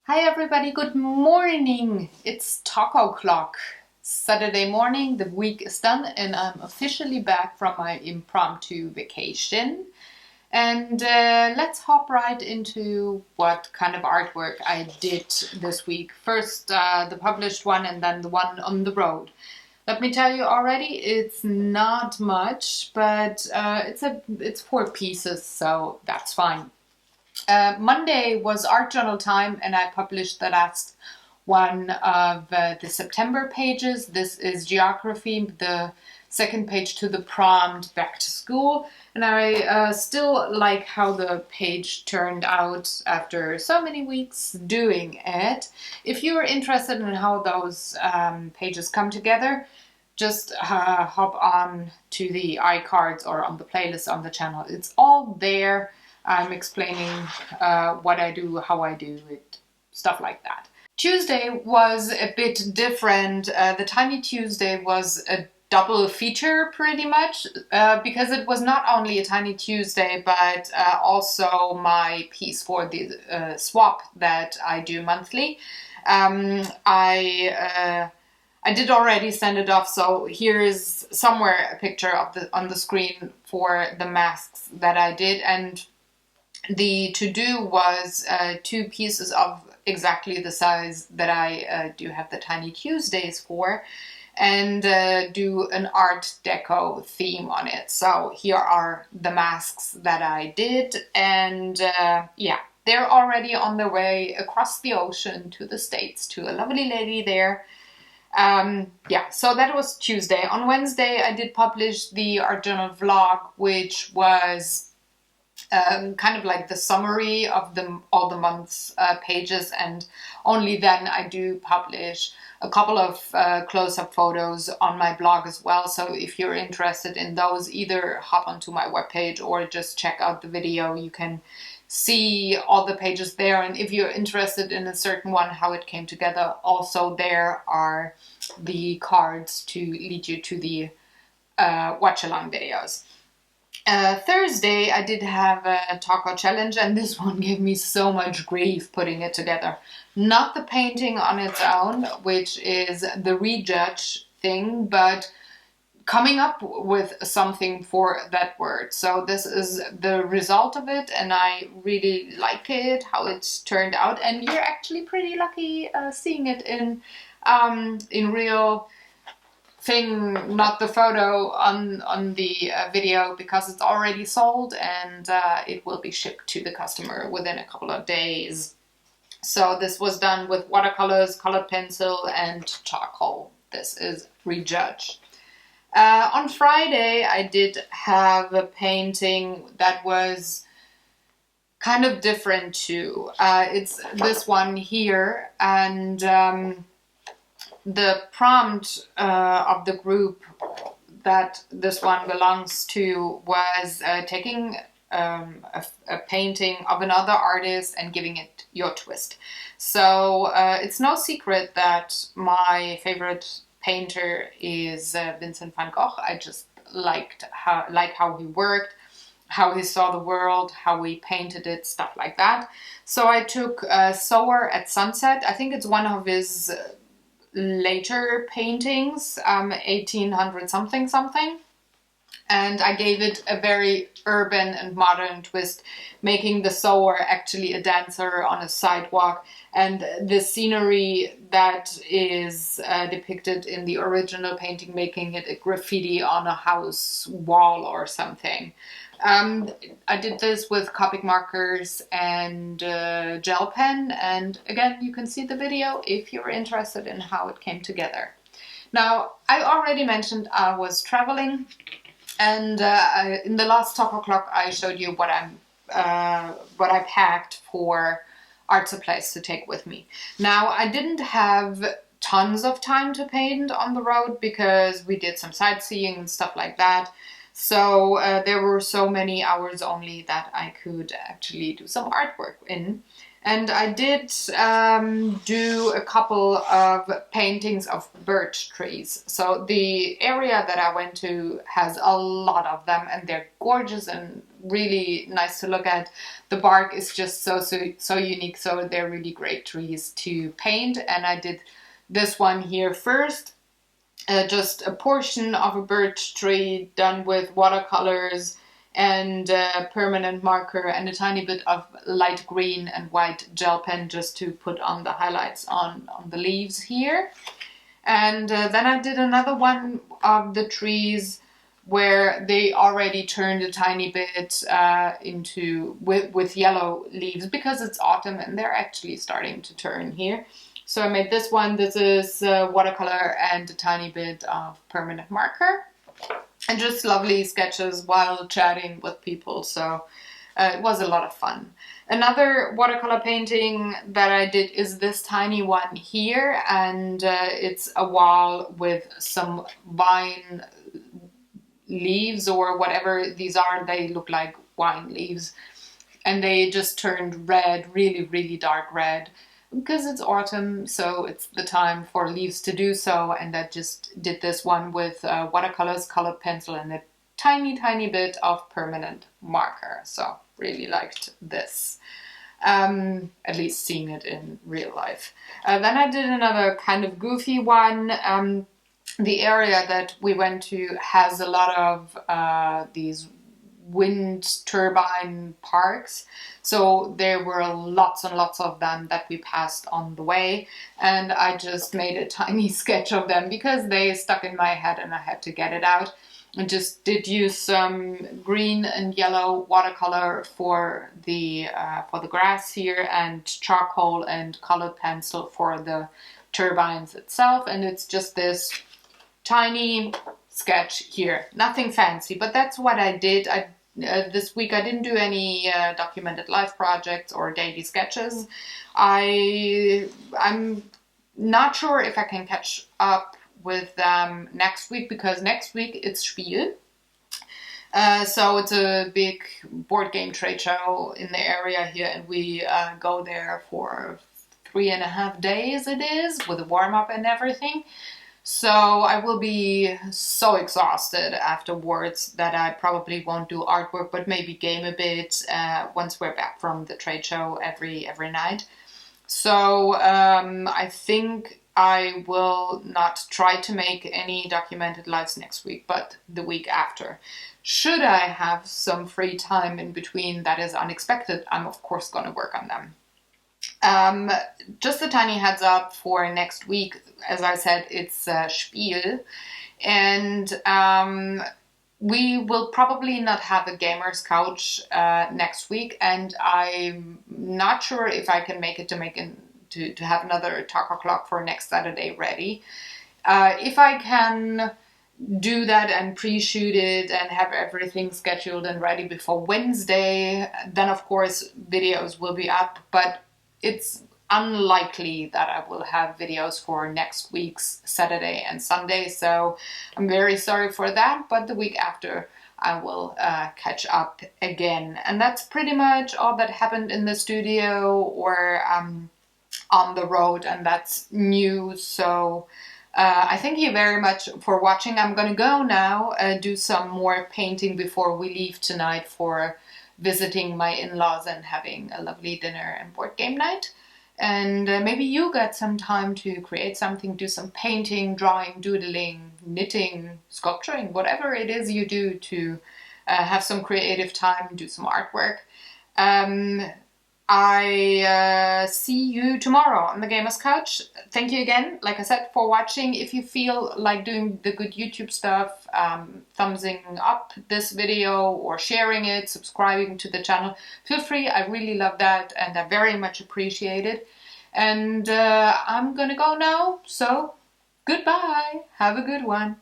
Hi everybody, good morning. It's taco clock. Saturday morning, the week is done and I'm officially back from my impromptu vacation. And let's hop right into what kind of artwork I did this week. First, the published one and then the one on the road. Let me tell you already, it's not much, but it's 4 pieces, so that's fine. Monday was art journal time and I published the last one of the September pages. This is geography, the second page to the prompt back to school. And I still like how the page turned out after so many weeks doing it. If you're interested in how those pages come together, just hop on to the iCards or on the playlist on the channel. It's all there. I'm explaining what I do, how I do it, stuff like that. Tuesday was a bit different. The Tiny Tuesday was a double feature pretty much because it was not only a Tiny Tuesday but also my piece for the swap that I do monthly. I did already send it off, so here is somewhere a picture of on the screen for the masks that I did, and the to-do was 2 pieces of exactly the size that I do have the Tiny Tuesdays for, and do an art deco theme on it. So here are the masks that I did, and yeah, they're already on their way across the ocean to the States to a lovely lady there. Yeah, so that was Tuesday. On Wednesday I did publish the art journal vlog, which was kind of like the summary of all the month's pages, and only then I do publish a couple of close-up photos on my blog as well. So if you're interested in those, either hop onto my webpage or just check out the video. You can see all the pages there, and if you're interested in a certain one, how it came together, also there are the cards to lead you to the watch-along videos. Thursday I did have a taco challenge, and this one gave me so much grief putting it together. Not the painting on its own, which is the rejudge thing, but coming up with something for that word. So this is the result of it, and I really like it, how it's turned out, and you're actually pretty lucky seeing it in real thing, not the photo on the video, because it's already sold and it will be shipped to the customer within a couple of days. So this was done with watercolors, colored pencil, and charcoal. This is Rejudge. On Friday I did have a painting that was kind of different too. It's this one here, and the prompt of the group that this one belongs to was taking a painting of another artist and giving it your twist. So it's no secret that my favorite painter is Vincent van Gogh. I just liked how he worked, how he saw the world, how he painted it, stuff like that. So I took Sower at Sunset. I think it's one of his later paintings, 1800 something, and I gave it a very urban and modern twist, making the sower actually a dancer on a sidewalk, and the scenery that is depicted in the original painting, making it a graffiti on a house wall or something. I did this with Copic markers and gel pen, and again, you can see the video if you're interested in how it came together. Now, I already mentioned I was traveling, and in the last talk o'clock I showed you what I packed for art supplies to take with me. Now, I didn't have tons of time to paint on the road because we did some sightseeing and stuff like that. So there were so many hours only that I could actually do some artwork in. And I did do a couple of paintings of birch trees. So the area that I went to has a lot of them, and they're gorgeous and really nice to look at. The bark is just so unique, so they're really great trees to paint. And I did this one here first, just a portion of a birch tree done with watercolors and permanent marker and a tiny bit of light green and white gel pen just to put on the highlights on the leaves here. And then I did another one of the trees where they already turned a tiny bit with yellow leaves because it's autumn and they're actually starting to turn here. So I made this one. This is watercolor and a tiny bit of permanent marker. And just lovely sketches while chatting with people, so it was a lot of fun. Another watercolor painting that I did is this tiny one here, and it's a wall with some vine leaves or whatever these are. They look like wine leaves, and they just turned red, really, really dark red. Because it's autumn, so it's the time for leaves to do so, and I just did this one with watercolors, colored pencil, and a tiny bit of permanent marker. So really liked this, at least seeing it in real life. Then I did another kind of goofy one. The area that we went to has a lot of these wind turbine parks, so there were lots and lots of them that we passed on the way, and I just made a tiny sketch of them because they stuck in my head and I had to get it out. I just did use some green and yellow watercolor for the grass here, and charcoal and colored pencil for the turbines itself, and it's just this tiny sketch here. Nothing fancy, but that's what I did. This week I didn't do any documented life projects or daily sketches. I'm not sure if I can catch up with them next week, because next week it's Spiel. So it's a big board game trade show in the area here, and we go there for 3.5 days it is, with a warm-up and everything. So I will be so exhausted afterwards that I probably won't do artwork, but maybe game a bit once we're back from the trade show every night. So I think I will not try to make any documented lives next week, but the week after. Should I have some free time in between that is unexpected, I'm of course going to work on them. Just a tiny heads up for next week. As I said, it's Spiel, and we will probably not have a gamer's couch next week, and I'm not sure if I can make it to have another talk o'clock for next Saturday ready. If I can do that and pre-shoot it and have everything scheduled and ready before Wednesday, then of course videos will be up, but it's unlikely that I will have videos for next week's Saturday and Sunday, so I'm very sorry for that, but the week after I will catch up again. And that's pretty much all that happened in the studio or on the road, and that's new. So I thank you very much for watching. I'm gonna go now do some more painting before we leave tonight for visiting my in-laws and having a lovely dinner and board game night. And maybe you got some time to create something, do some painting, drawing, doodling, knitting, sculpturing, whatever it is you do to have some creative time, do some artwork. I see you tomorrow on the Gamer's Couch. Thank you again, like I said, for watching. If you feel like doing the good YouTube stuff, thumbsing up this video or sharing it, subscribing to the channel, feel free. I really love that and I very much appreciate it. And I'm gonna go now, so goodbye. Have a good one.